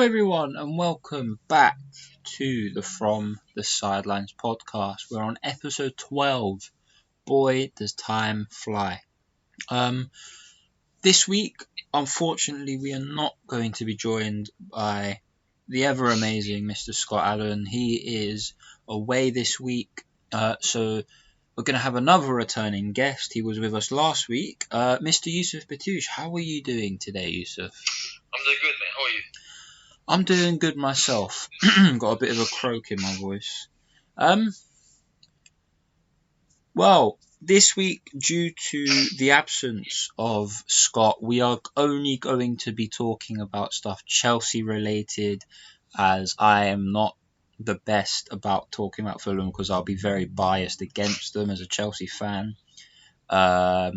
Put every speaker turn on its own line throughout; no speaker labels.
everyone, and welcome back to the From the Sidelines podcast. We're on episode 12. Boy, does time fly. This week, unfortunately, we are not going to be joined by the ever amazing Mr. Scott Allen. He is away this week, so we're going to have another returning guest. He was with us last week, Mr. Yusuf Batouche. How are you doing today, Yusuf?
I'm doing good, mate. How are you?
I'm doing good myself. Got a bit of a croak in my voice. Well, this week, due to the absence of Scott, we are only going to be talking about stuff Chelsea related, as I am not the best about talking about Fulham because I'll be very biased against them as a Chelsea fan. So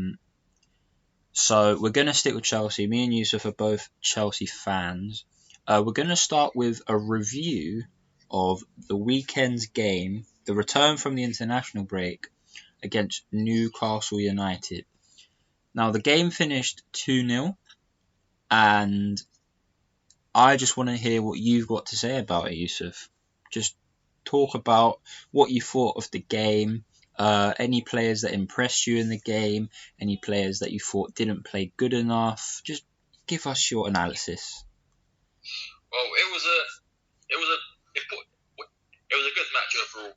we're going to stick with Chelsea. Me and Yusuf are both Chelsea fans. We're going to start with a review of the weekend's game, the return from the international break against Newcastle United. Now, the game finished 2-0, and I just want to hear what you've got to say about it, Yusuf. Just talk about what you thought of the game, any players that impressed you in the game, any players that you thought didn't play good enough. Just give us your analysis.
Well, it was a good match overall.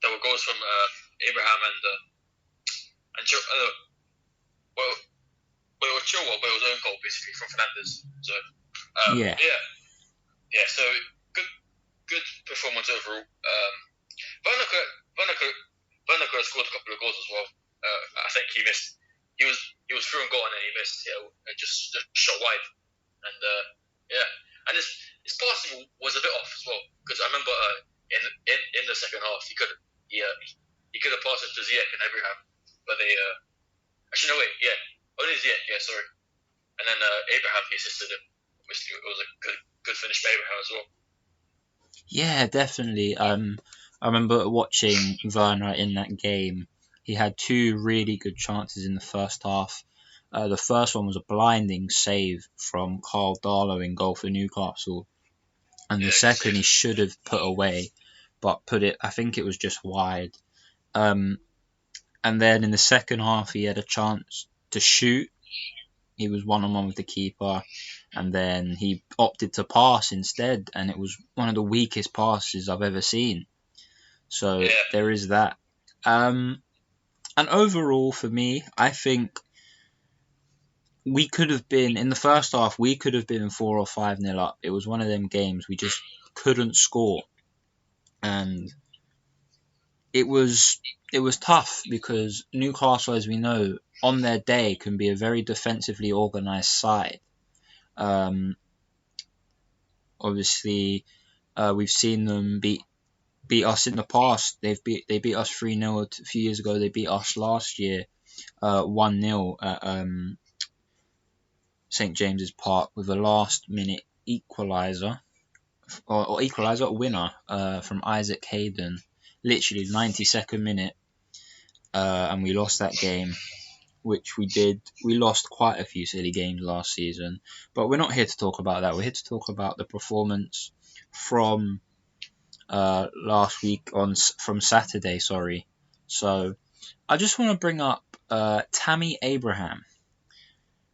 There were goals from Abraham and Chilwell, but it was own goal basically from Fernandes. So
Yeah.
So good performance overall. Werner scored a couple of goals as well. I think he missed. He was through and goal and then he missed. Just shot wide. And and his passing was a bit off as well because I remember in the second half he could have passed it to Ziyech and Abraham, but they only Ziyech, sorry, and then Abraham he assisted him. Obviously, it was a good finish by Abraham as well.
Yeah, definitely. I remember watching Werner in that game. He had two really good chances in the first half. The first one was a blinding save from Carl Darlow in goal for Newcastle. And the second he should have put away, but I think it was just wide. And then in the second half, he had a chance to shoot. He was one-on-one with the keeper. And then he opted to pass instead. And it was one of the weakest passes I've ever seen. So there is that. And overall, for me, I think we could have been, in the first half, we could have been 4 or 5-0 up. It was one of them games we just couldn't score. And it was tough because Newcastle, as we know, on their day can be a very defensively organised side. Obviously, we've seen them beat us in the past. They beat us 3-0 a few years ago. They beat us last year 1-0 at St James's Park with a last-minute equaliser winner from Isaac Hayden, literally 92nd minute, and we lost that game, which we did. We lost quite a few silly games last season, but we're not here to talk about that. We're here to talk about the performance from last week from Saturday. Sorry. So I just want to bring up Tammy Abraham.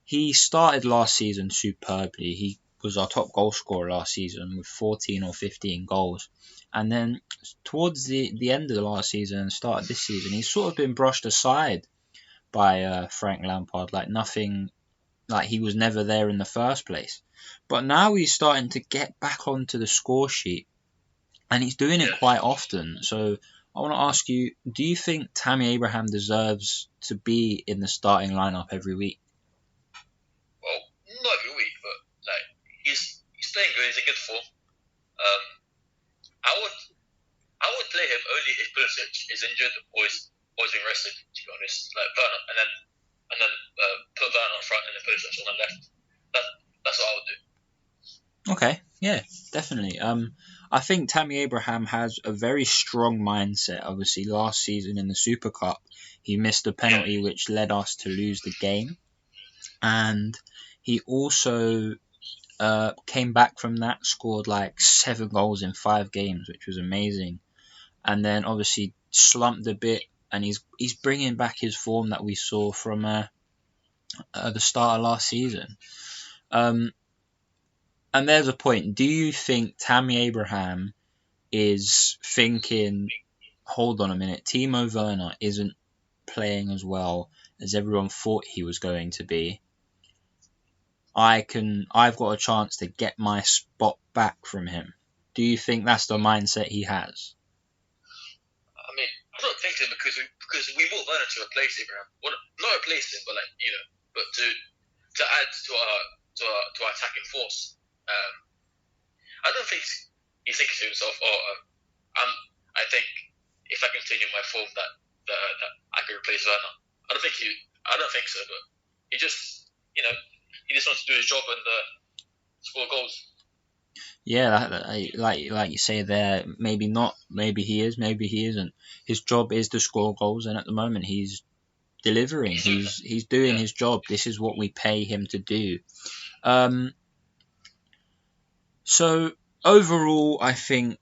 He started last season superbly. He was our top goal scorer last season with 14 or 15 goals. And then towards the end of the last season and start of this season, he's sort of been brushed aside by Frank Lampard. Like he was never there in the first place. But now he's starting to get back onto the score sheet. And he's doing it quite often. So I want to ask you, do you think Tammy Abraham deserves to be in the starting lineup every week?
Well, not every week, but he's playing good. He's in good form. I would play him only if Pulisic is injured or is being rested. To be honest, Werner, and then put Werner on front and then Pulisic on the left. That's what I would do.
Okay, yeah, definitely. I think Tammy Abraham has a very strong mindset. Obviously, last season in the Super Cup, he missed a penalty which led us to lose the game. And he also came back from that, scored like 7 goals in 5 games, which was amazing. And then obviously slumped a bit, and he's bringing back his form that we saw from the start of last season. And there's a point. Do you think Tammy Abraham is thinking, hold on a minute, Timo Werner isn't playing as well as everyone thought he was going to be? I've got a chance to get my spot back from him. Do you think that's the mindset he has?
I mean, I don't think so because we bought Werner to replace Abraham. Well, not replace him, but but to add to our attacking force. I don't think he's thinking to himself, I think if I continue my form that I can replace Werner. I don't think so, but he just he just wants to do his job and score goals.
Yeah, like you say there, maybe not, maybe he is, maybe he isn't. His job is to score goals, and at the moment he's delivering. He's doing his job. This is what we pay him to do. So overall, I think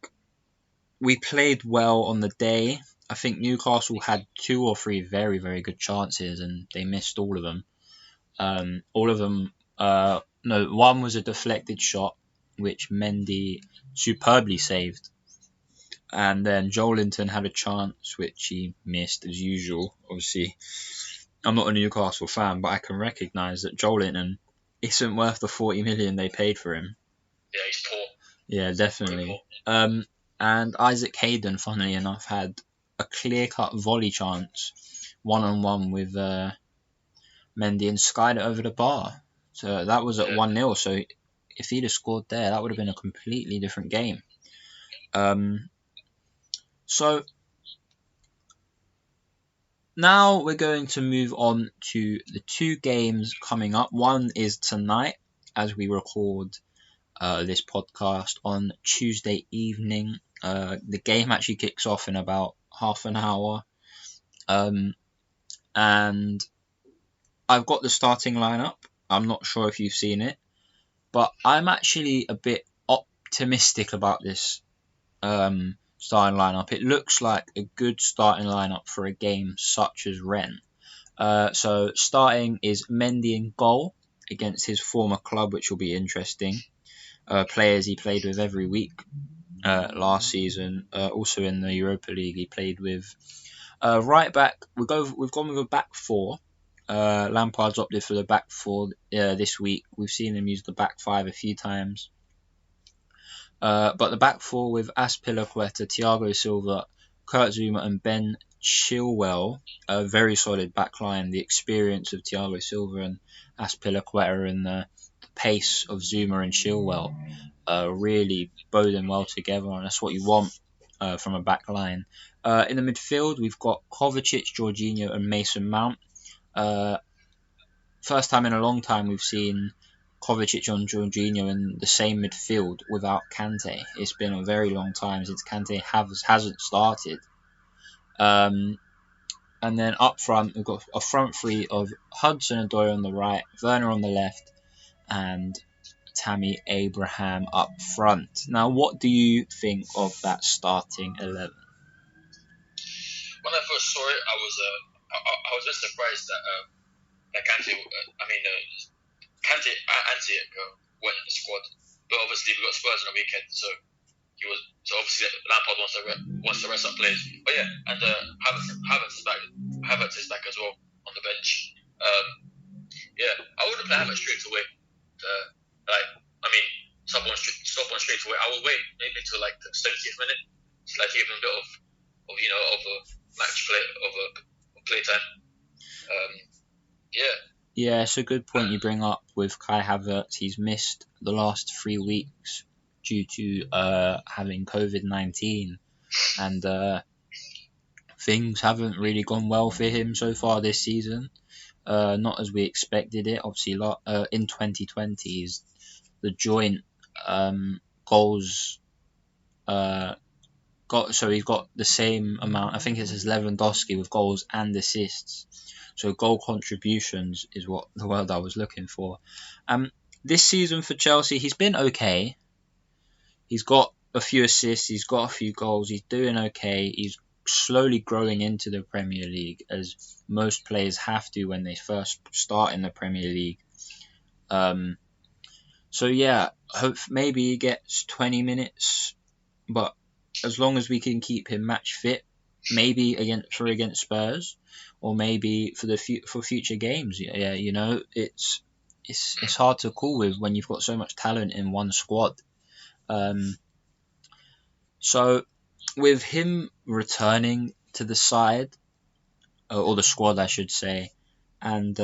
we played well on the day. I think Newcastle had 2 or 3 very, very good chances, and they missed all of them. All of them. No, one was a deflected shot, which Mendy superbly saved. And then Joelinton had a chance, which he missed as usual. Obviously, I'm not a Newcastle fan, but I can recognise that Joelinton isn't worth the 40 million they paid for him.
Yeah, he's poor.
Yeah, definitely. And Isaac Hayden, funnily enough, had a clear-cut volley chance, one-on-one with Mendy, and skied it over the bar. So that was at 1-0. So if he'd have scored there, that would have been a completely different game. So now we're going to move on to the 2 games coming up. One is tonight, as we record this podcast on Tuesday evening. The game actually kicks off in about half an hour. And I've got the starting lineup. I'm not sure if you've seen it, but I'm actually a bit optimistic about this starting lineup. It looks like a good starting lineup for a game such as Rennes. So starting is Mendy in goal against his former club, which will be interesting. Players he played with every week last season. Also in the Europa League, he played with. Right back, we've gone with a back 4. Lampard's opted for the back 4 this week. We've seen him use the back 5 a few times. But the back 4 with Azpilicueta, Thiago Silva, Kurt Zouma and Ben Chilwell, a very solid back line. The experience of Thiago Silva and Azpilicueta and the pace of Zouma and Chilwell really boding well together, and that's what you want from a back line. In the midfield, we've got Kovacic, Jorginho and Mason Mount. First time in a long time we've seen Kovacic and Jorginho in the same midfield without Kante. It's been a very long time since Kante hasn't started. And then up front, we've got a front 3 of Hudson-Odoi on the right, Werner on the left, and Tammy Abraham up front. Now, what do you think of that starting 11?
When I first saw it, I was just surprised that Kante, Kante and Ziyech weren't in the squad. But obviously we got Spurs on the weekend, so obviously Lampard wants to rest up players. But yeah, and Havertz is back as well on the bench. I wouldn't play Havertz straight away. Sub on straight away. I would wait maybe till like the 70th minute, to like give him a bit of a match play of play time.
Yeah, it's a good point you bring up with Kai Havertz. He's missed the last 3 weeks due to having COVID-19, and things haven't really gone well for him so far this season. Not as we expected it. Obviously, in 2020, the joint goals he's got the same amount. I think it's as Lewandowski with goals and assists. So goal contributions is what the word I was looking for. This season for Chelsea, he's been okay. He's got a few assists, he's got a few goals, he's doing okay. He's slowly growing into the Premier League, as most players have to when they first start in the Premier League. So yeah, hope maybe he gets 20 minutes, but as long as we can keep him match fit, maybe against Spurs, or maybe for future games. Yeah, you know, it's hard to call with when you've got so much talent in one squad. So with him returning to the side, or the squad, I should say, and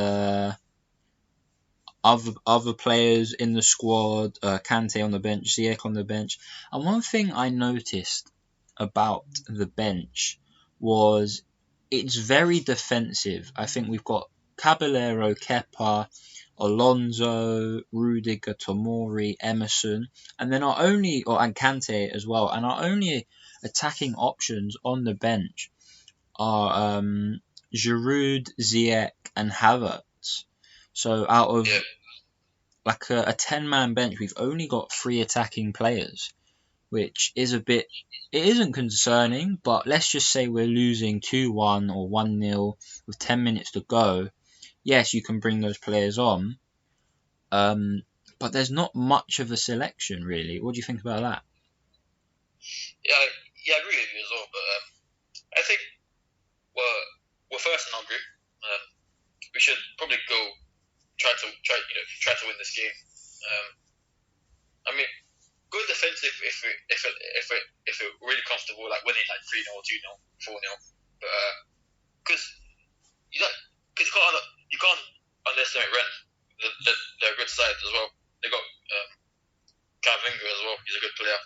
other players in the squad, Kante on the bench, Ziyech on the bench. And one thing I noticed about the bench was it's very defensive. I think we've got Caballero, Kepa, Alonso, Rudiger, Tomori, Emerson, and then and Kante as well. And our only attacking options on the bench are Giroud, Ziyech, and Havertz. So out of like a 10-man bench, we've only got 3 attacking players, which is it isn't concerning, but let's just say we're losing 2-1 or 1-0 with 10 minutes to go. Yes, you can bring those players on, but there's not much of a selection, really. What do you think about that?
Yeah, I agree with you as well, but I think we're first in our group. We should probably try to win this game. I mean, go defensive if we're really comfortable, like winning like 3-0, 2-0, 4-0. But because you can't underestimate Rennes. They're a good side as well. They got Camavinga as well. He's a good player.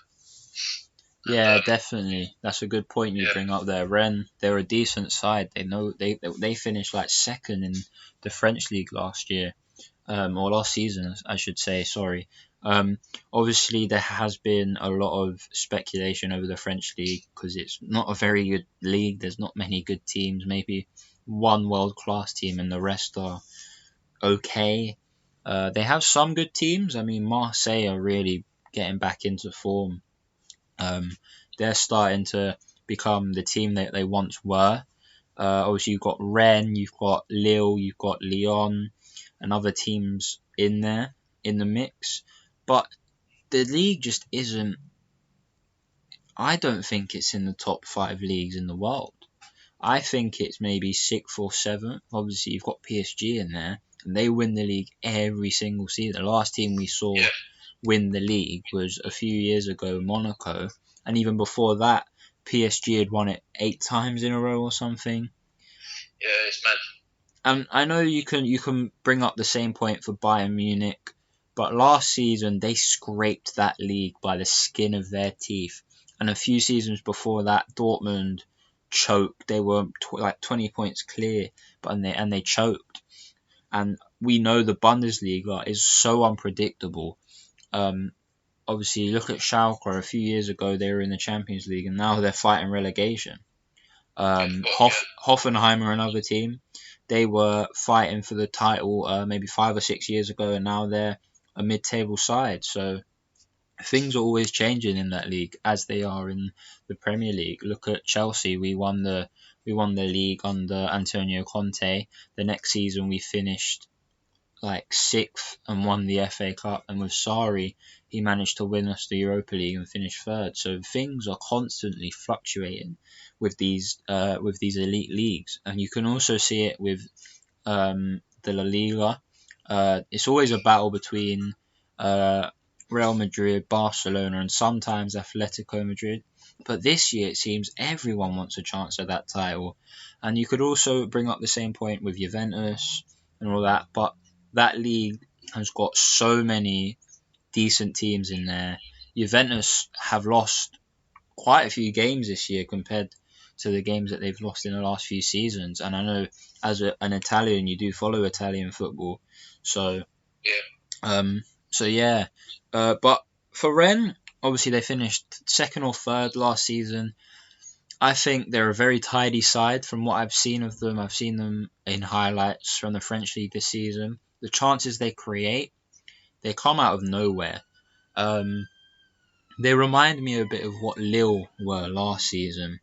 Yeah, definitely. That's a good point you bring up there. Rennes, they're a decent side. They finished like second in the French league last year, or last season, I should say. Sorry. Obviously, there has been a lot of speculation over the French league because it's not a very good league. There's not many good teams. Maybe one world-class team, and the rest are okay. They have some good teams. I mean, Marseille are really getting back into form. They're starting to become the team that they once were. Obviously, you've got Rennes, you've got Lille, you've got Lyon, and other teams in there in the mix. But the league just isn't. I don't think it's in the top 5 leagues in the world. I think it's maybe 6th or 7th. Obviously, you've got PSG in there, and they win the league every single season. The last team we saw win the league was a few years ago, Monaco, and even before that, PSG had won it 8 times in a row or something.
Yeah, it's mad.
And I know you can bring up the same point for Bayern Munich, but last season they scraped that league by the skin of their teeth, and a few seasons before that, Dortmund choked. They were like 20 points clear, but they choked. And we know the Bundesliga is so unpredictable. Obviously, look at Schalke. A few years ago, they were in the Champions League, and now they're fighting relegation. Hoffenheim are another team. They were fighting for the title maybe 5 or 6 years ago, and now they're a mid-table side. So things are always changing in that league, as they are in the Premier League. Look at Chelsea. We won the league under Antonio Conte. The next season, we finished like 6th and won the FA Cup, and with Sarri he managed to win us the Europa League and finish 3rd. So things are constantly fluctuating with these elite leagues, and you can also see it with the La Liga. It's always a battle between Real Madrid, Barcelona, and sometimes Atletico Madrid. But this year it seems everyone wants a chance at that title, and you could also bring up the same point with Juventus and all that, but that league has got so many decent teams in there. Juventus have lost quite a few games this year compared to the games that they've lost in the last few seasons. And I know as an Italian, you do follow Italian football. So, yeah. But for Rennes, obviously they finished 2nd or 3rd last season. I think they're a very tidy side from what I've seen of them. I've seen them in highlights from the French league this season. The chances they create, they come out of nowhere. Um, they remind me a bit of what Lille were last season.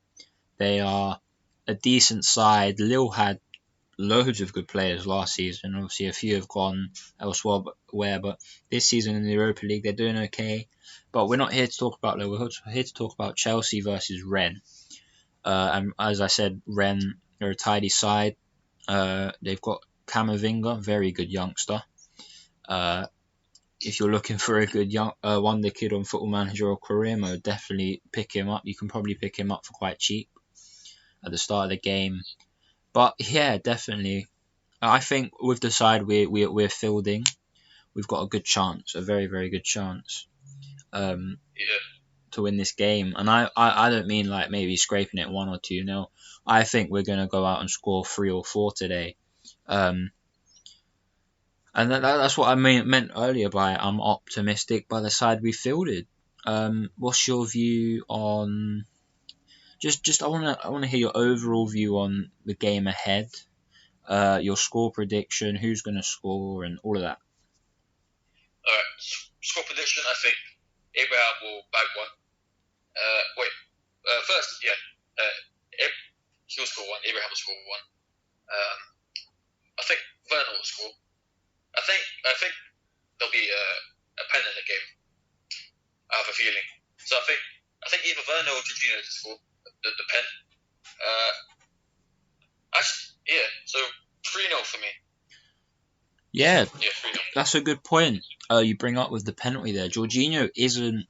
They are a decent side. Lille had loads of good players last season. Obviously, a few have gone elsewhere, but this season in the Europa League, they're doing okay. But we're not here to talk about Lille. We're here to talk about Chelsea versus Rennes. And as I said, Rennes are a tidy side. They've got Camavinga, very good youngster. If you're looking for a good young wonder kid on Football Manager or Career Mode, definitely pick him up. You can probably pick him up for quite cheap at the start of the game. But yeah, definitely. I think with the side we're fielding, we've got a good chance, a very, very good chance to win this game. And I don't mean like maybe scraping it 1 or 2-0. I think we're going to go out and score 3 or 4 today. And that's what I meant earlier by I'm optimistic by the side we fielded. What's your view on just I wanna hear your overall view on the game ahead, your score prediction, who's gonna score, and all of that.
Alright, score prediction, I think Abraham will bag one. First, he'll score one. Abraham will score one. I think Werner will score. I think there'll be a pen in the game. I have a feeling. So I think either Werner or Jorginho to score the pen. So 3-0 for me.
Yeah,
3-0.
that's a good point. You bring up with the penalty there. Jorginho isn't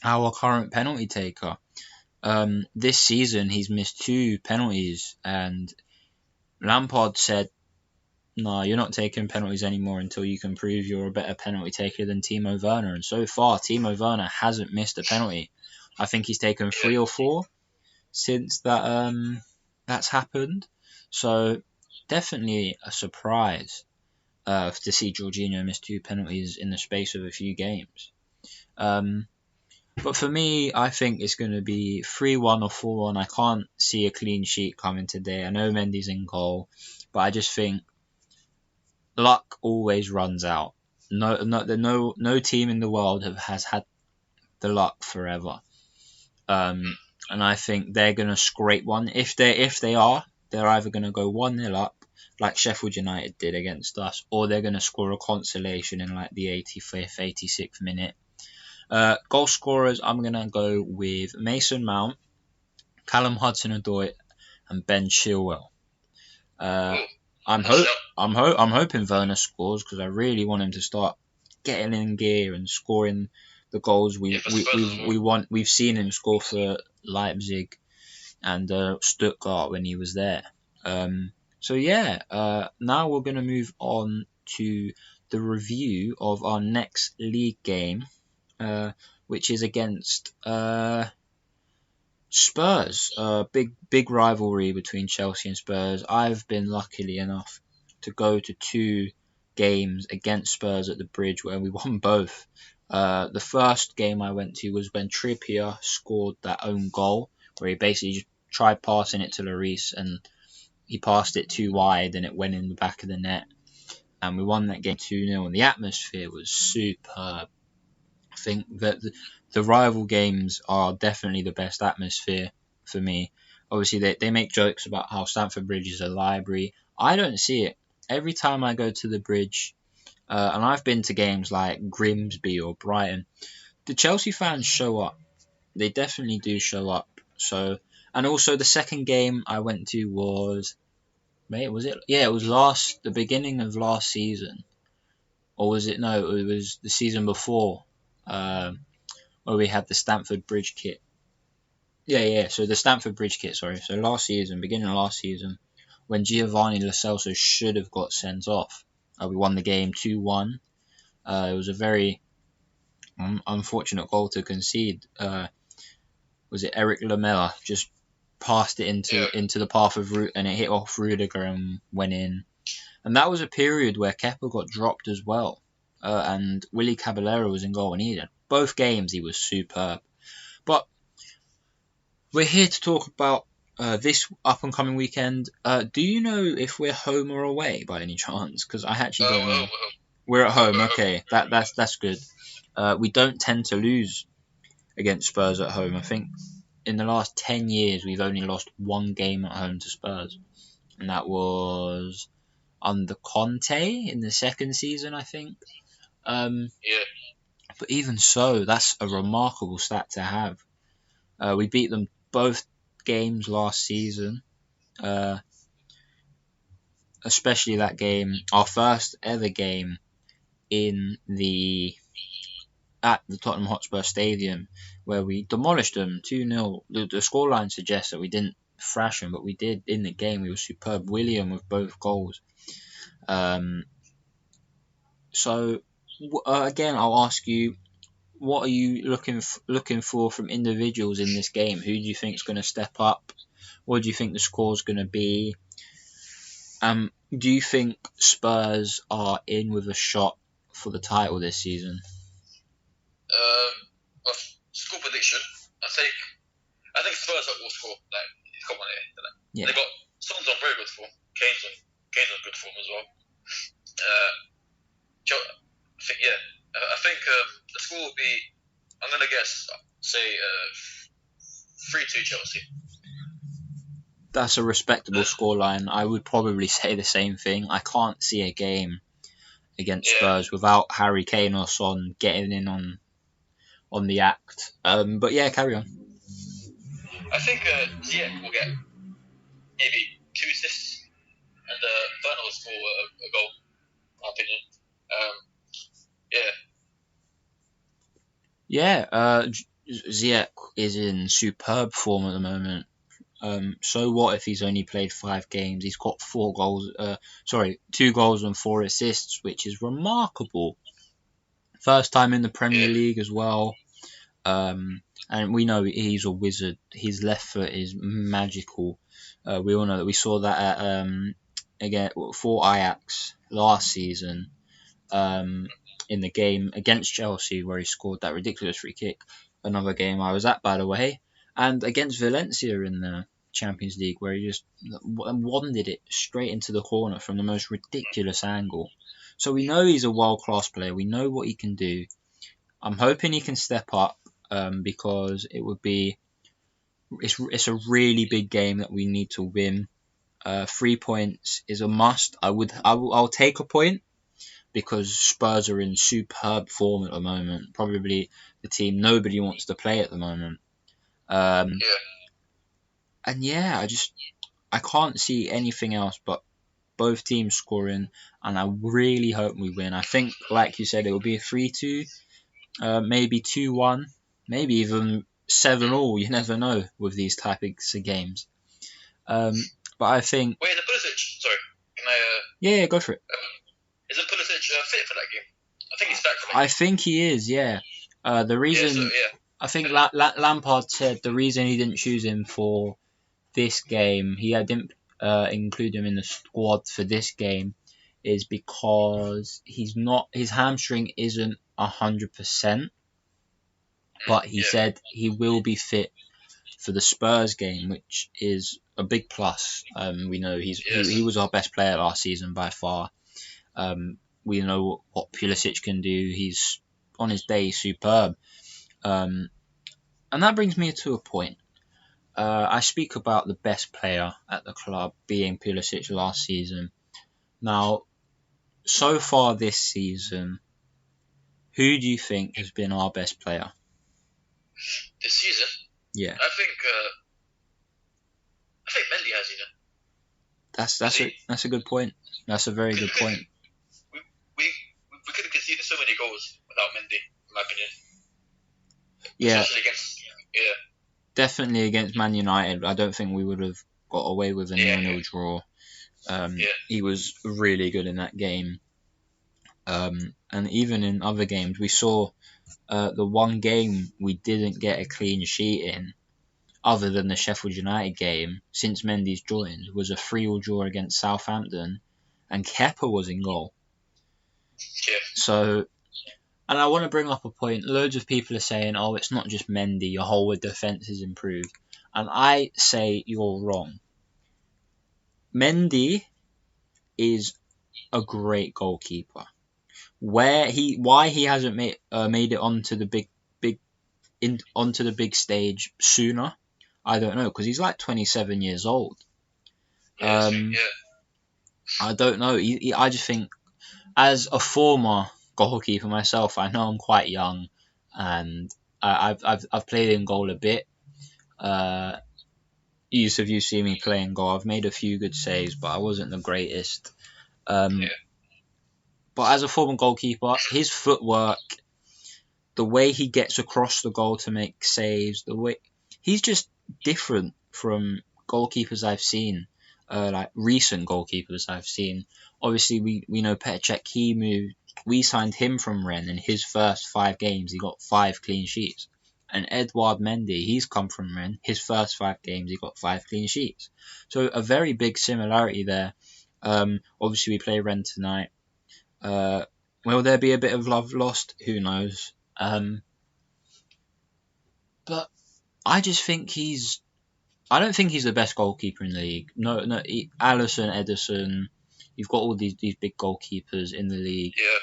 our current penalty taker. This season he's missed 2 penalties, and Lampard said, "No, you're not taking penalties anymore until you can prove you're a better penalty taker than Timo Werner." And so far, Timo Werner hasn't missed a penalty. I think he's taken 3 or 4 since that's happened. So definitely a surprise to see Jorginho miss 2 penalties in the space of a few games. But for me, I think it's going to be 3-1 or 4-1. I can't see a clean sheet coming today. I know Mendy's in goal, but I just think luck always runs out. No team in the world has had the luck forever. And I think they're going to scrape one. If they are, they're either going to go 1-0 up, like Sheffield United did against us, or they're going to score a consolation in like the 85th, 86th minute. Goal scorers, I'm going to go with Mason Mount, Callum Hudson-Odoi, and Ben Chilwell. I'm hoping Werner scores because I really want him to start getting in gear and scoring the goals we want. We've seen him score for Leipzig and Stuttgart when he was there. Now we're going to move on to the review of our next league game, which is against Spurs. Big rivalry between Chelsea and Spurs. I've been lucky enough to go to 2 games against Spurs at the Bridge where we won both. The first game I went to was when Trippier scored that own goal, where he basically just tried passing it to Lloris and he passed it too wide and it went in the back of the net. And we won that game 2-0, and the atmosphere was superb. I think that the rival games are definitely the best atmosphere for me. Obviously, they make jokes about how Stamford Bridge is a library. I don't see it. Every time I go to the Bridge, and I've been to games like Grimsby or Brighton, the Chelsea fans show up. They definitely do show up. So, and also the second game I went to was, was it? Yeah, it was the beginning of last season, or was it? No, it was the season before, where we had the Stamford Bridge kit. Yeah. So the Stamford Bridge kit. Sorry. So beginning of last season, when Giovanni Lo Celso should have got sent off, we won the game 2-1. It was a very unfortunate goal to concede. Was it Eric Lamela just passed it into the path of Root, and it hit off Rudiger and went in. And that was a period where Kepa got dropped as well, and Willy Caballero was in goal, and both games he was superb. But we're here to talk about this up and coming weekend. Do you know if we're home or away by any chance? Because I actually don't know. We're at home. Okay, that's good. We don't tend to lose against Spurs at home. I think in the last 10 years we've only lost one game at home to Spurs, and that was under Conte in the second season, I think.
Yeah.
But even so, that's a remarkable stat to have. We beat them both games last season, uh, especially that game, our first ever game at the Tottenham Hotspur Stadium, where we demolished them 2-0. The scoreline suggests that we didn't thrash them, but we did in the game. We were superb. William with both goals. So again, I'll ask you, what are you looking for from individuals in this game? Who do you think is going to step up? What do you think the score's going to be? Do you think Spurs are in with a shot for the title this season?
Well, score prediction. I think Spurs will score. Like, come on here.
Yeah.
They got Son's on very good form. Kane's on good form as well. I think the score will be. I'm gonna guess. Say 3-2 Chelsea.
That's a respectable scoreline. I would probably say the same thing. I can't see a game against Spurs without Harry Kane or Son getting in on the act. But yeah, carry on.
I think Ziyech will get maybe 2 assists, and Werner will score a goal. In my opinion.
Ziyech is in superb form at the moment. So what if he's only played 5 games? He's got 2 goals and 4 assists, which is remarkable. First time in the Premier League as well. And we know he's a wizard. His left foot is magical. We all know that. We saw that at for Ajax last season. In the game against Chelsea, where he scored that ridiculous free kick. Another game I was at, by the way, and against Valencia in the Champions League, where he just wanded it straight into the corner from the most ridiculous angle. So we know he's a world-class player. We know what he can do. I'm hoping he can step up because it's a really big game that we need to win. 3 points is a must. I'll take a point, because Spurs are in superb form at the moment. Probably the team nobody wants to play at the moment. And I can't see anything else but both teams scoring, and I really hope we win. I think, like you said, it will be a 3-2, maybe 2-1, maybe even 7-all. You never know with these types of games. But I think.
Wait, the Pulisic. Sorry, can I?
Yeah, go for it.
Is Pulisic fit for that game? I think he's back for that game.
I think he is, yeah. The reason... I think Lampard said the reason he didn't choose him for this game, he didn't include him in the squad for this game, is because his hamstring isn't 100%, but he said he will be fit for the Spurs game, which is a big plus. We know he was our best player last season by far. We know what Pulisic can do. He's on his day superb. And that brings me to a point. I speak about the best player at the club being Pulisic last season. Now, so far this season, who do you think has been our best player?
This season?
Yeah.
I think Mendy has,
That's a good point. That's a very good point.
We could have conceded so many goals without Mendy, in my opinion.
Yeah.
Especially against,
Definitely against Man United. I don't think we would have got away with a 0-0 draw. He was really good in that game. And even in other games, we saw the one game we didn't get a clean sheet in, other than the Sheffield United game, since Mendy's joined, was a 3-3 draw against Southampton, and Kepa was in goal.
Yeah.
So, and I want to bring up a point. Loads of people are saying, oh, it's not just Mendy, your whole defence is improved. and I say you're wrong. Mendy is a great goalkeeper. Why he hasn't made it onto the onto the big stage sooner, I don't know, because he's like 27 years old. I don't know. I just think, as a former goalkeeper myself, I know I'm quite young, and I've played in goal a bit. You see me playing goal. I've made a few good saves, but I wasn't the greatest. But as a former goalkeeper, his footwork, the way he gets across the goal to make saves, the way he's just different from goalkeepers I've seen, like recent goalkeepers I've seen. Obviously, we know Petr Cech. We signed him from Rennes. In his first 5 games, he got 5 clean sheets. And Edouard Mendy, he's come from Rennes. His first 5 games, he got 5 clean sheets. So a very big similarity there. Obviously, we play Rennes tonight. Will there be a bit of love lost? Who knows? But I just think I don't think he's the best goalkeeper in the league. No, Alisson, Ederson. You've got all these big goalkeepers in the league.
Yeah.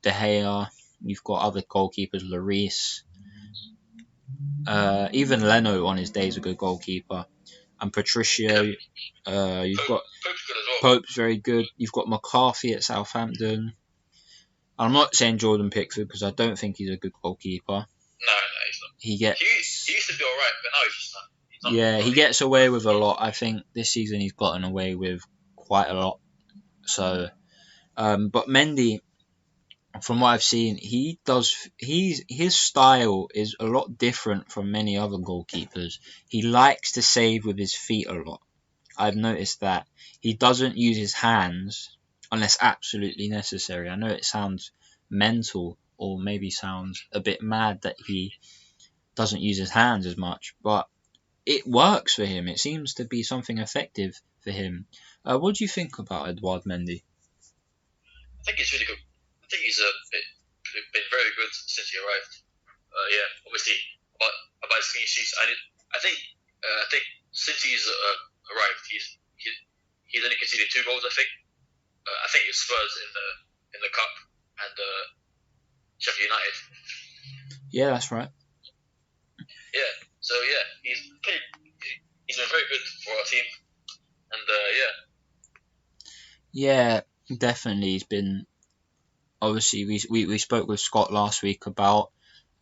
De Gea. You've got other goalkeepers, Lloris. Even Leno on his day is a good goalkeeper. And Patricio. You've got
Pope's good as well.
Pope's very good. You've got McCarthy at Southampton. I'm not saying Jordan Pickford because I don't think he's a good goalkeeper.
No, he's not.
He gets.
He used to be alright, but now he's just not.
Yeah, he gets away with a lot. I think this season he's gotten away with quite a lot. So, but Mendy, from what I've seen, his style is a lot different from many other goalkeepers. He likes to save with his feet a lot. I've noticed that he doesn't use his hands unless absolutely necessary. I know it sounds mental, or maybe sounds a bit mad that he doesn't use his hands as much, but it works for him. It seems to be something effective for him. What do you think about Edouard Mendy?
I think he's really good. I think he's been very good since he arrived. Obviously about his clean sheets. I think since he's arrived, he's only conceded 2 goals. I think it's Spurs in the cup and Sheffield United.
Yeah, that's right.
Yeah. So yeah, he's been very good for our team, and
Yeah, definitely. He's been. Obviously, we spoke with Scott last week about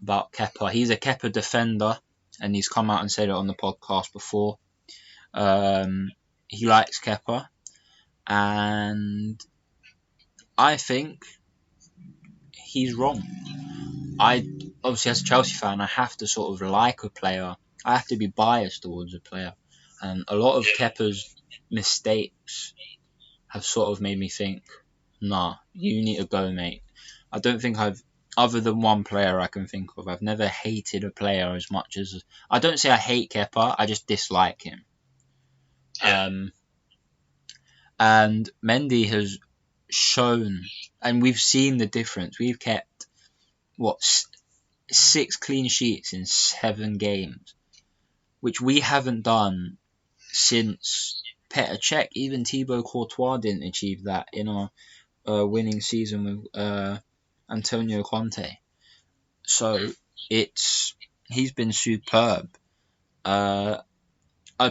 Kepa. He's a Kepa defender, and he's come out and said it on the podcast before. He likes Kepa, and I think he's wrong. Obviously, as a Chelsea fan, I have to sort of like a player. I have to be biased towards a player, and a lot of Kepa's mistakes have sort of made me think, nah, you need to go, mate. I don't think other than one player I can think of, I've never hated a player as much as. I don't say I hate Kepa, I just dislike him.
Yeah.
And Mendy has shown, and we've seen the difference. We've kept 6 clean sheets in 7 games, which we haven't done since Petr Cech. Even Thibaut Courtois didn't achieve that in our winning season with Antonio Conte. So he's been superb. A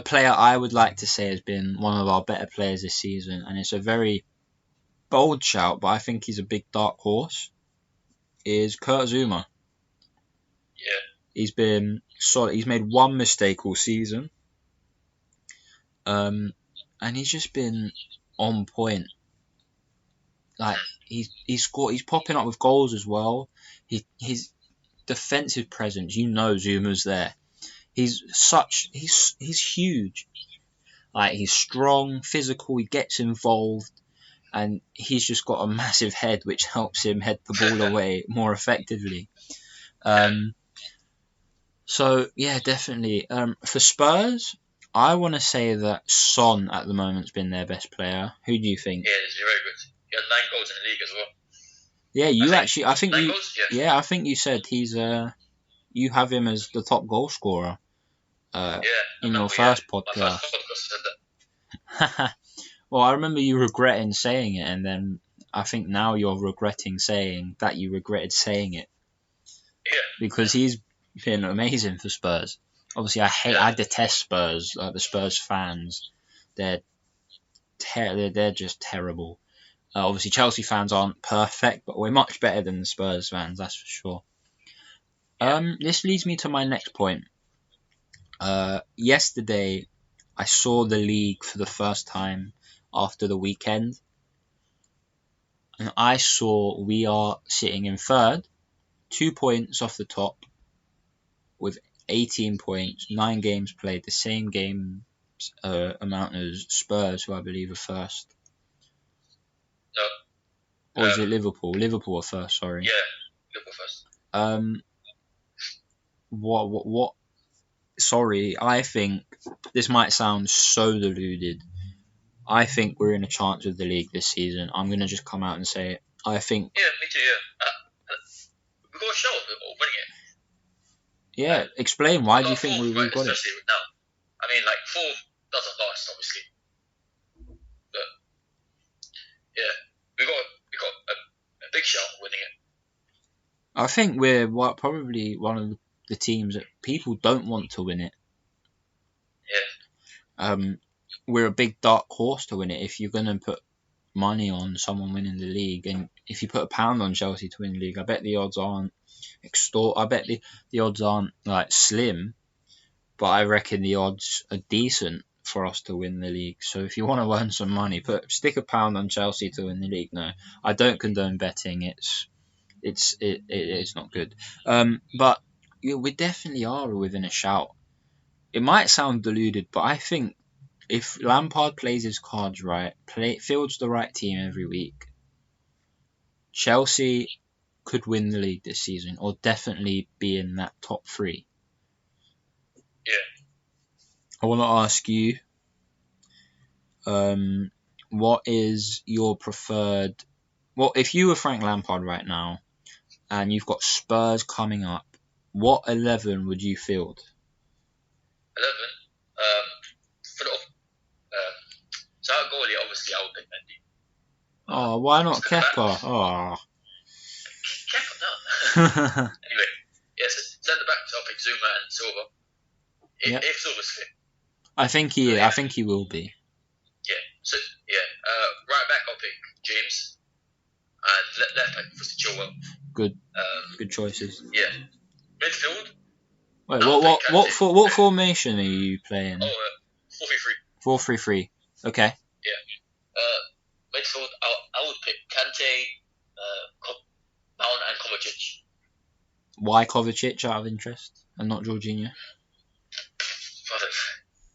player I would like to say has been one of our better players this season, and it's a very bold shout, but I think he's a big dark horse, is Kurt Zouma.
Yeah.
He's been solid. He's made one mistake all season. And he's just been on point. Like he's popping up with goals as well. His defensive presence, Zuma's there. He's huge. Like he's strong, physical. He gets involved, and he's just got a massive head, which helps him head the ball away more effectively. So yeah, definitely. For Spurs, I want to say that Son at the moment's been their best player. Who do you think?
Yeah, he's very good. He had 9 goals in the league as well.
Yeah, I think
9 goals?
I think you said he's you have him as the top goal scorer. in your
remember,
first
my
podcast.
first podcast said that.
Well, I remember you regretting saying it, and then I think now you're regretting saying that you regretted saying it.
Yeah.
Because he's been amazing for Spurs. Obviously, I detest Spurs. Like the Spurs fans, they're just terrible. Obviously, Chelsea fans aren't perfect, but we're much better than the Spurs fans, that's for sure. This leads me to my next point. Yesterday, I saw the league for the first time after the weekend, and I saw we are sitting in third, 2 points off the top, with 18 points, 9 games played, the same game amount as Spurs, who I believe are first.
No.
Or is it Liverpool? Liverpool are first, sorry.
Yeah, Liverpool first.
What? Sorry, I think this might sound so deluded. I think we're in a chance with the league this season. I'm going to just come out and say it. I think.
Yeah, me too, yeah. We got a shot of winning it.
Yeah, explain. Why do you think we've got it?
Especially now. I mean, like, form doesn't last, obviously. But, yeah, we got a big shot of winning it.
I think we're probably one of the teams that people don't want to win it.
Yeah.
We're a big dark horse to win it. If you're going to put money on someone winning the league, and if you put £1 on Chelsea to win the league, I bet the odds aren't I bet the odds aren't like slim, but I reckon the odds are decent for us to win the league. So if you want to earn some money, stick £1 on Chelsea to win the league. No, I don't condone betting. It's not good. But we definitely are within a shout. It might sound deluded, but I think if Lampard plays his cards right, fields the right team every week, Chelsea could win the league this season, or definitely be in that top 3.
Yeah.
I want to ask you, what is your preferred? Well, if you were Frank Lampard right now, and you've got Spurs coming up, what 11 would you field?
11. So our goalie, obviously, I would pick Mendy.
Oh, why not Kepa? Oh.
Kepa, no. Anyway, yes, centre backs, I'll pick Zuma and Silva. If Silva's fit.
I think he will be.
Yeah. So right back, I'll pick James, and left back for Chilwell.
Good choices.
Yeah. Midfield.
Wait, what formation are you playing?
4-3-3.
4-3-3. Okay.
Yeah. Midfield, I would pick Kante, Mount, and Kovacic.
Why Kovacic out of interest and not Jorginho?
I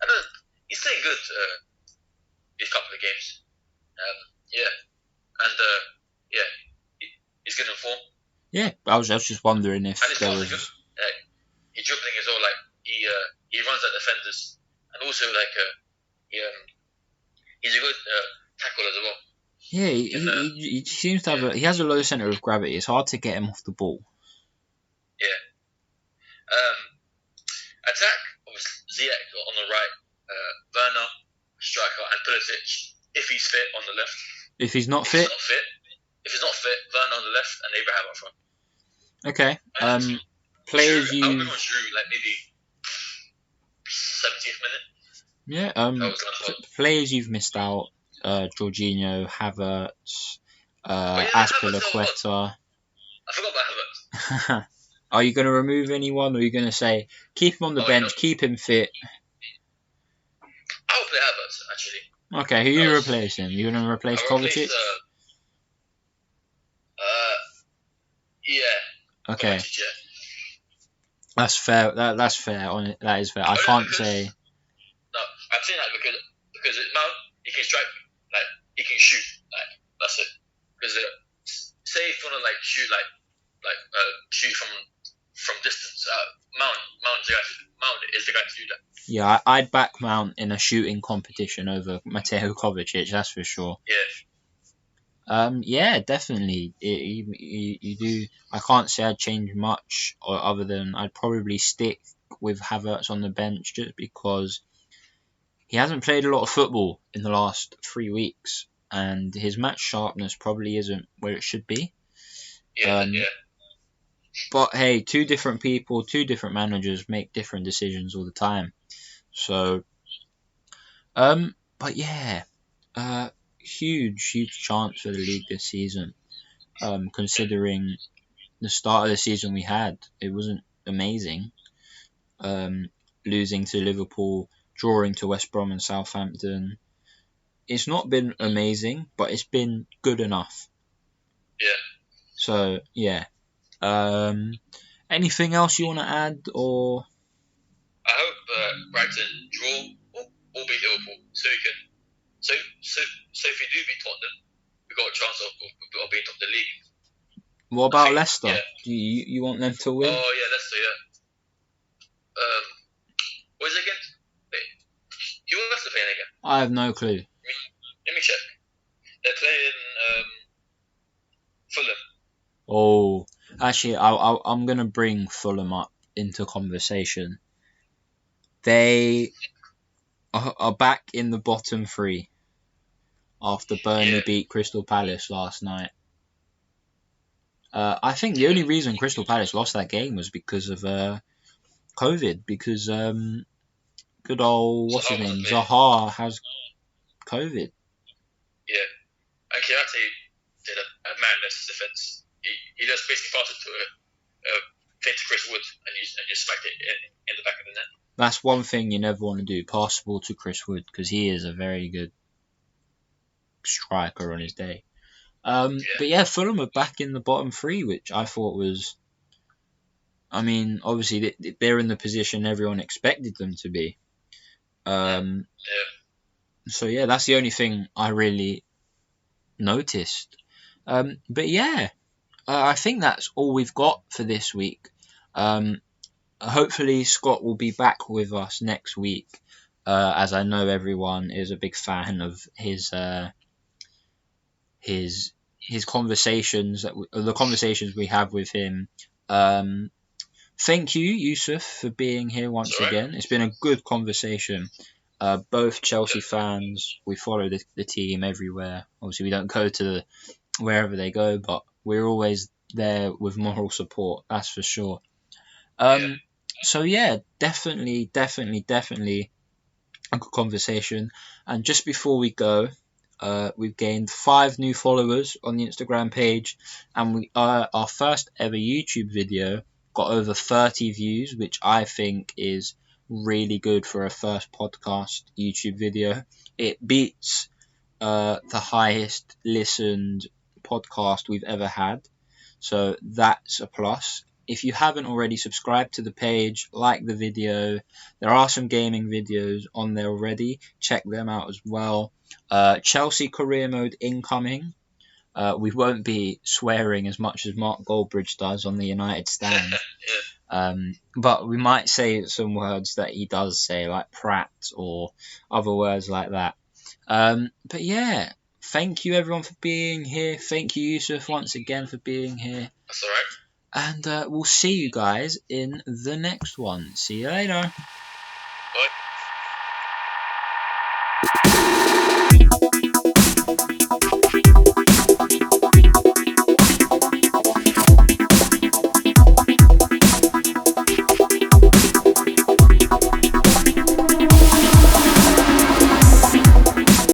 don't. He's playing good these couple of games. He's good in form.
Yeah, I was just wondering if
and
there was.
Good. He's dribbling as well. Like he runs at defenders, and also he's a good tackle as well.
Yeah, he seems to have he has a low centre of gravity. It's hard to get him off the ball.
Yeah. Attack, obviously Ziyech on the right, Werner, striker, and Pulisic if he's fit on the left.
If he's not fit,
Werner on the left and Abraham up front.
Okay. Players you.
I would go on Giroud like maybe 70th minute.
Yeah. Players you've missed out. Jorginho, Havertz, Azpilicueta.
I forgot about Havertz.
Are you going to remove anyone, or are you going to say keep him on the bench, keep him fit?
I'll play Havertz actually.
Okay, who are you replacing? You going to replace Kovacic?
Yeah.
Okay.
Kovacic, yeah.
That's fair. That's fair. That is fair. I can't say.
No, I'm saying that because Mount, he can strike, like he can shoot, like that's it. Because say if you want to shoot shoot from distance, Mount is the guy to do that.
Yeah, I'd back Mount in a shooting competition over Mateo Kovacic. That's for sure.
Yeah.
Yeah, definitely. You do. I can't say I'd change much, other than I'd probably stick with Havertz on the bench just because he hasn't played a lot of football in the last 3 weeks, and his match sharpness probably isn't where it should be.
Yeah.
But hey, two different people, two different managers make different decisions all the time. So, but yeah, huge chance for the league this season. Considering the start of the season we had, it wasn't amazing. Losing to Liverpool, drawing to West Brom and Southampton. It's not been amazing, but it's been good enough.
Yeah.
So yeah. Anything else you want to add, or?
I hope Brighton draw or beat Liverpool, so we can. So if we do beat Tottenham, we got a chance of being top of the league.
What about Leicester? Yeah. Do you want them to win?
Oh yeah, Leicester. Yeah. What is it again? Wait, who are Leicester playing again?
I have no clue.
Let me check. They're playing Fulham.
Oh, actually, I'm gonna bring Fulham up into conversation. They are back in the bottom three after Burnley beat Crystal Palace last night. I think the only reason Crystal Palace lost that game was because of COVID, because good old, what's his name, Zaha has COVID.
Yeah, and Chiarte did a madness defence. He just basically passed it to a thing to Chris Wood and just smacked it in the back of the net.
That's one thing you never want to do, pass the ball to Chris Wood, because he is a very good striker on his day. But yeah, Fulham are back in the bottom three, which I thought was... I mean, obviously, they're in the position everyone expected them to be. So yeah, that's the only thing I really noticed. But yeah, I think that's all we've got for this week. Hopefully Scott will be back with us next week, as I know everyone is a big fan of his conversations, the conversations we have with him. Thank you, Yusuf, for being here once again. It's been a good conversation. Both Chelsea fans, we follow the team everywhere. Obviously, we don't go to wherever they go, but we're always there with moral support, that's for sure. So yeah, definitely a good conversation. And just before we go, we've gained 5 new followers on the Instagram page, and our first ever YouTube video got over 30 views, which I think is really good for a first podcast YouTube video. It beats the highest listened podcast we've ever had, so that's a plus. If you haven't already, subscribed to the page, like the video. There are some gaming videos on there already. Check them out as well. Chelsea career mode incoming. We won't be swearing as much as Mark Goldbridge does on the United stand. But we might say some words that he does say, like Pratt or other words like that. But yeah, thank you everyone for being here. Thank you, Yusuf, once again for being here.
That's alright.
And we'll see you guys in the next one. See you later.
Bye.